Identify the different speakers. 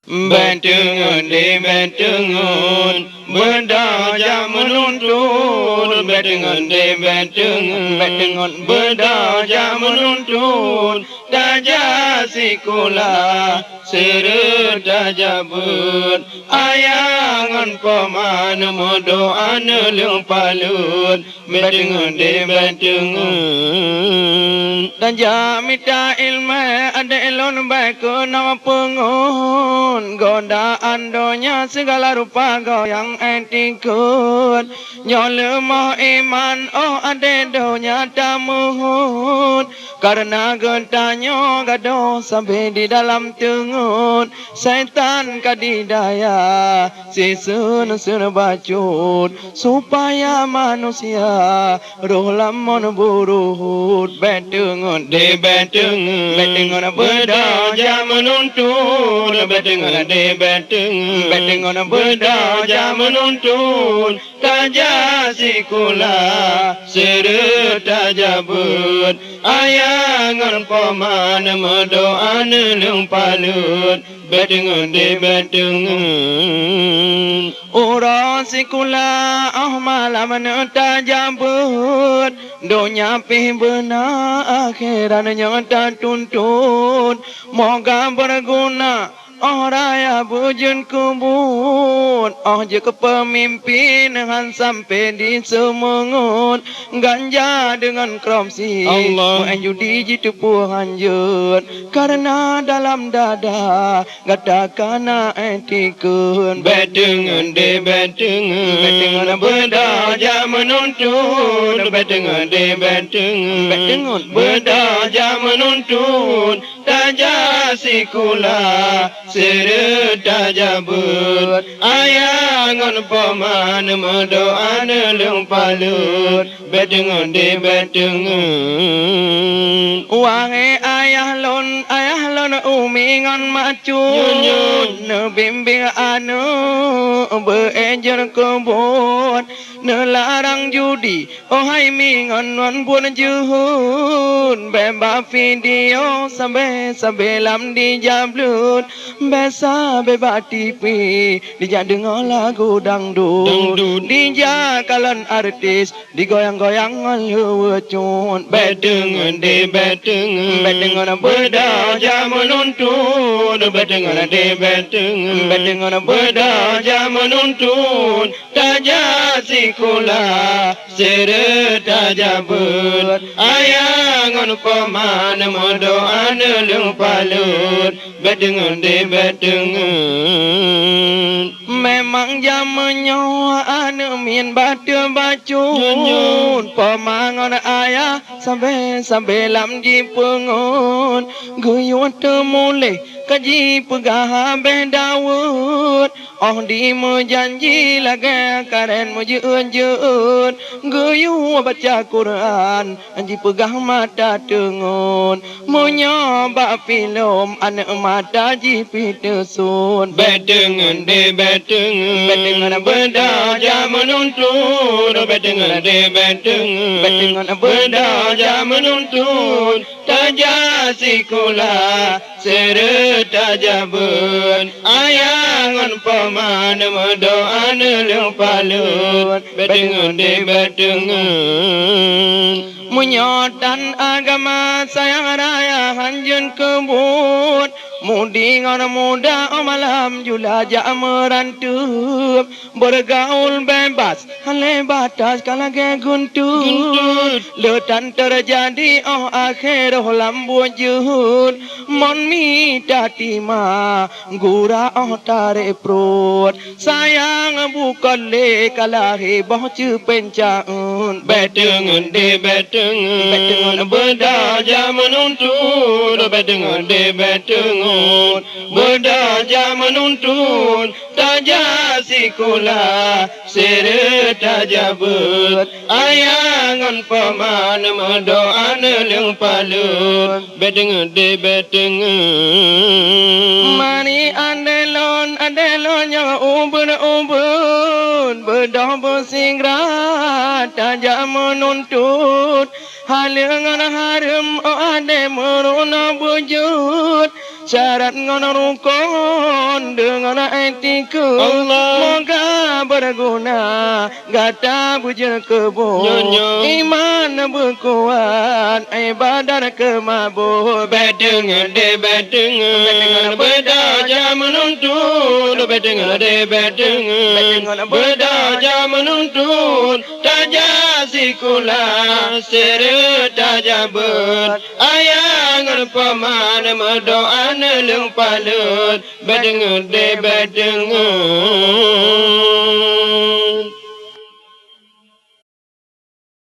Speaker 1: Betungun di betungun Berdaja menuntun Betungun di betungun Berdaja menuntun Daja sikula Serut daja bud Ayangan paman Mudoan lung palut Betungun di betungun Daja mita ilmu Ada elon baik nama pengun godaan donya segala rupa goyang etikun nyolemah iman ade donya tamuhun karena getanya gado sampai di dalam tengun setan kadidaya sisun bacut supaya manusia roh lamun buruhut betungun di betungun berdaja menuntun betungun de betungun berdaja menuntun taja sikula serut taja bud ayangan paman medoan lung palut betungun de betungun ura sikula malam taja bud donya pih benar akhirannya tak tuntun moga berguna raya bujun kubun je kepemimpin sampai di semengun ganja dengan kromsi Allah judi jitu puhanjut karena dalam dada gatakana etikun betungun de betungun berdaja menuntun betungun de betungun berdaja menuntun taja sikula serut taja bud ayangan paman medoan lung palut betungun de betungun wange ayah lon umingan macun bimbing anu beejer kebun nelarang judi hai mingan wan pun juhun beba video sampai lam di jablut Besa beba TV Dija dengar lagu dangdut Dija kalan artis Digoyang-goyang ngeluwecun Betungun de betungun berdaja menuntun Betungun de betungun berdaja menuntun Taja sikula serut taja bud ayangan paman modoan lung palut betungun de betungun memang zamannya anu min batu bacun pamangon ayah sampai lam di pengun guyut temulih kaji pegah bedawut di janji lagi karen mujun guyu baca Quran anji pegah mata tengun menyoba film anak mata jipitesun betungun de betungun berdaja menuntun betungun de betungun berdaja menuntun taja sikula serut taja bud ayangan paman medoan lung palut betungun de betungun menyotan agama sayang raya hanjun kebut mudingan muda malam julajah merantup bergaul bebas hale batas kalage guntut letan terjadi akhir lambu juhud mon mita tima gura tare prut sayang bukan le kalahi boh cu pencaun betungun de betungun berdaja menuntun betungun de betungun berdaja menuntun taja sikula serut taja bud ayangan paman medoan lung palut betungun de betungun mani andelon yang ubun bedah bersingrat taja menuntut halangan harum ade merona bujut syarat ngono rukun dengan etika moga berguna gata bujur kebun iman berkuat ibadah kemabuk
Speaker 2: Bedengan de bedengan berdaja menuntun bedengan de bedengan berdaja menuntun taja sikula seret taja ber ayang paman medoan leng palut bedengan de bedengan